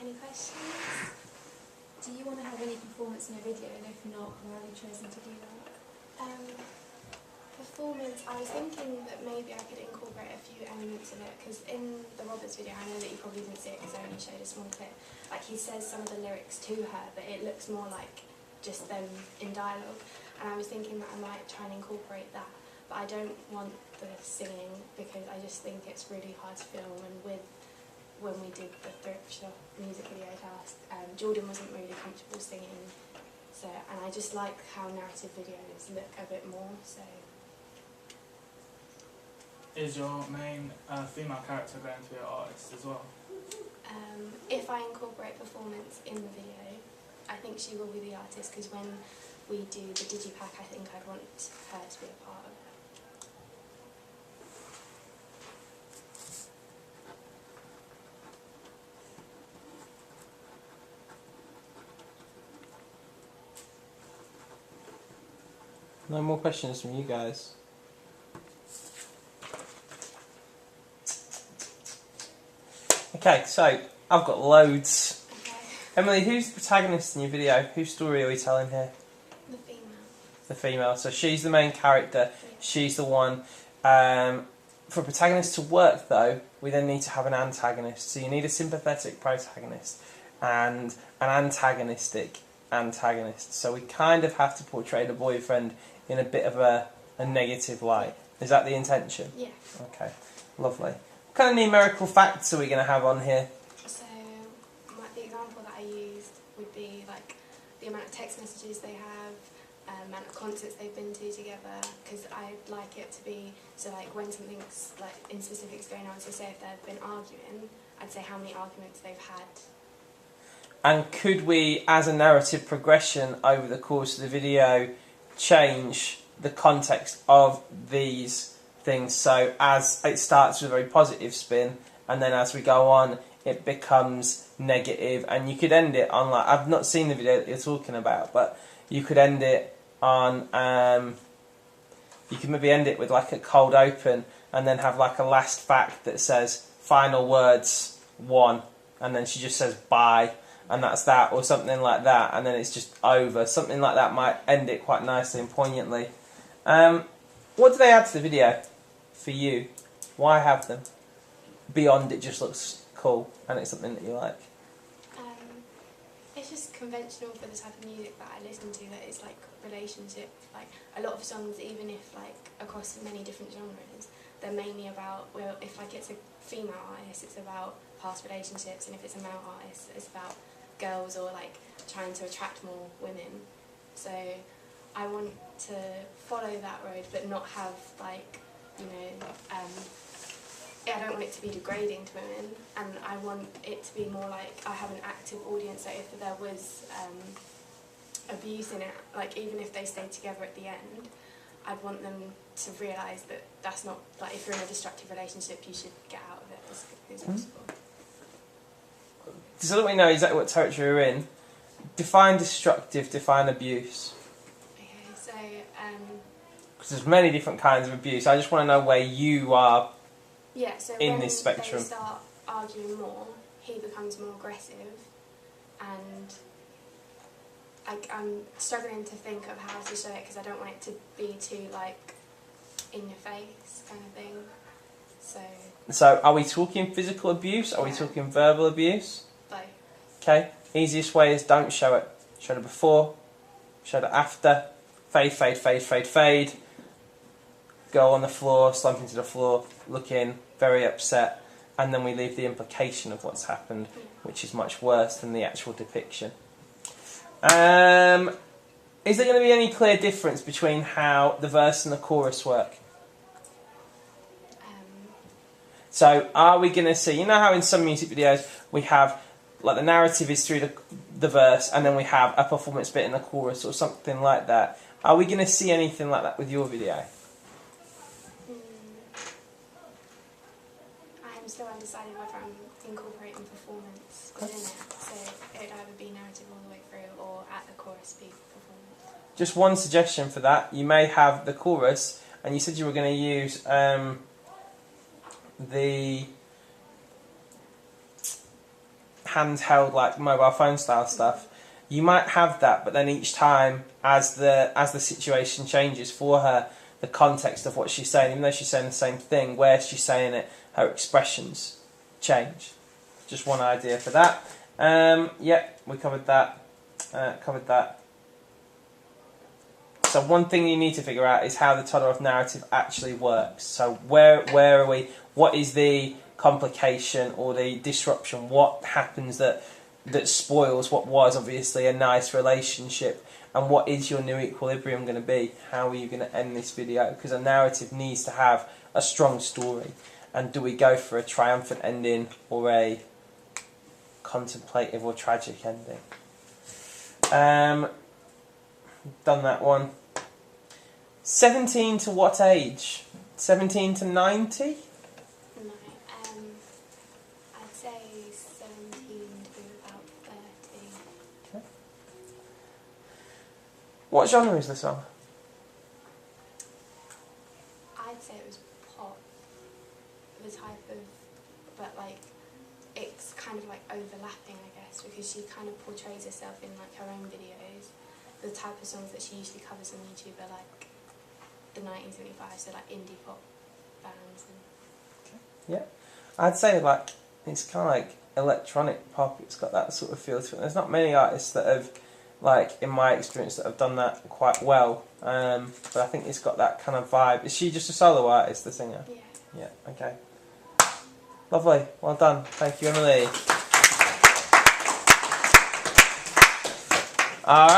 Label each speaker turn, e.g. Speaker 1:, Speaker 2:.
Speaker 1: Any questions? Do you want to have any performance in a video, and if not, why have you chosen to do that?
Speaker 2: Performance, I was thinking that maybe I could incorporate a few elements in it, because in the Roberts video, I know that you probably didn't see it because I only showed a small clip, like he says some of the lyrics to her, but it looks more like just them in dialogue, and I was thinking that I might try and incorporate that, but I don't want the singing because I just think it's really hard to film, and when we did the thrift shop music video task, Jordan wasn't really comfortable singing, so, and I just like how narrative videos look a bit more, so.
Speaker 3: Is your main female character going to be an artist as well?
Speaker 2: If I incorporate performance in the video, I think she will be the artist, because when we do the digipack, I think I'd want her to be a part of it.
Speaker 4: No more questions from you guys. Okay, so I've got loads.
Speaker 2: Okay.
Speaker 4: Emily, who's the protagonist in your video? Whose story are we telling here?
Speaker 2: The female.
Speaker 4: The female. So she's the main character.
Speaker 2: Yeah.
Speaker 4: She's the one. For a protagonist to work, though, we then need to have an antagonist. So you need a sympathetic protagonist and an antagonistic antagonist. So we kind of have to portray the boyfriend in a bit of a negative light. Is that the intention?
Speaker 2: Yeah.
Speaker 4: Okay, lovely. What kind of numerical facts are we going to have on here?
Speaker 2: So, the example that I used would be like the amount of text messages they have, amount of concerts they've been to together, because I'd like it to be, so like when something's like in specifics going on, so say if they've been arguing, I'd say how many arguments they've had.
Speaker 4: And could we, as a narrative progression over the course of the video, change the context of these things? So as it starts with a very positive spin, and then as we go on, it becomes negative, and you could end it on, like, I've not seen the video that you're talking about, but you could end it on, you could maybe end it with like a cold open, and then have like a last fact that says final words 1, and then she just says bye, and that's that, or something like that, and then it's just over. Something like that might end it quite nicely and poignantly. What do they add to the video for you? Why have them? Beyond it just looks cool and it's something that you like.
Speaker 2: It's just conventional for the type of music that I listen to, that it's like relationship, like a lot of songs, even if like across many different genres, they're mainly about, well, if like it's a female artist, it's about past relationships, and if it's a male artist, it's about girls or like trying to attract more women. So I want to follow that road, but not have like, you know, I don't want it to be degrading to women, and I want it to be more like I have an active audience, so if there was abuse in it, like even if they stayed together at the end, I'd want them to realise that that's not, like if you're in a destructive relationship, you should get out of it as quickly as possible.
Speaker 4: So that we know exactly what territory we're in, define destructive, define abuse.
Speaker 2: Okay, so
Speaker 4: because there's many different kinds of abuse. I just want to know where you are.
Speaker 2: yeah, so
Speaker 4: in
Speaker 2: when
Speaker 4: this spectrum.
Speaker 2: they start arguing more, he becomes more aggressive, and I'm struggling to think of how to show it because I don't want it to be too like in your face kind of thing. So
Speaker 4: are we talking physical abuse? Are we talking verbal abuse?
Speaker 2: both.
Speaker 4: Okay, easiest way is don't show it. Show the before, show the after, fade, fade, fade, fade, fade. Go on the floor, slump into the floor, looking very upset, and then we leave the implication of what's happened, which is much worse than the actual depiction. Is there going to be any clear difference between how the verse and the chorus work? So are we going to see, you know how in some music videos we have, like the narrative is through the verse, and then we have a performance bit in the chorus or something like that. Are we going to see anything like that with your video?
Speaker 2: I'm still undecided whether I'm incorporating performance within it, so it would either be narrative all the way through or at the chorus be performance.
Speaker 4: Just one suggestion for that, you may have the chorus, and you said you were going to use handheld, like mobile phone style stuff. You might have that, but then each time, as the situation changes for her, the context of what she's saying, even though she's saying the same thing, where she's saying it, her expressions change. Just one idea for that. Yeah, we covered that. So one thing you need to figure out is how the Todorov narrative actually works. So where are we? What is the complication or the disruption? What happens that spoils what was obviously a nice relationship? And what is your new equilibrium going to be? How are you going to end this video? Because a narrative needs to have a strong story. And do we go for a triumphant ending or a contemplative or tragic ending? Done that one. 17 to what age? 17 to 90?
Speaker 2: No, I'd say 17 to about 30.
Speaker 4: Okay. What genre is the song?
Speaker 2: I'd say it was pop, the type of, but like, it's kind of like overlapping, I guess, because she kind of portrays herself in like her own videos. The type of songs that she usually covers on YouTube are like the 1975, so like indie pop bands. And
Speaker 4: Yeah, I'd say like it's kind of like electronic pop. It's got that sort of feel to it. There's not many artists that have, like in my experience, that have done that quite well. But I think it's got that kind of vibe. Is she just a solo artist, the singer?
Speaker 2: yeah.
Speaker 4: Yeah. Okay. Lovely. Well done. Thank you, Emily. All right.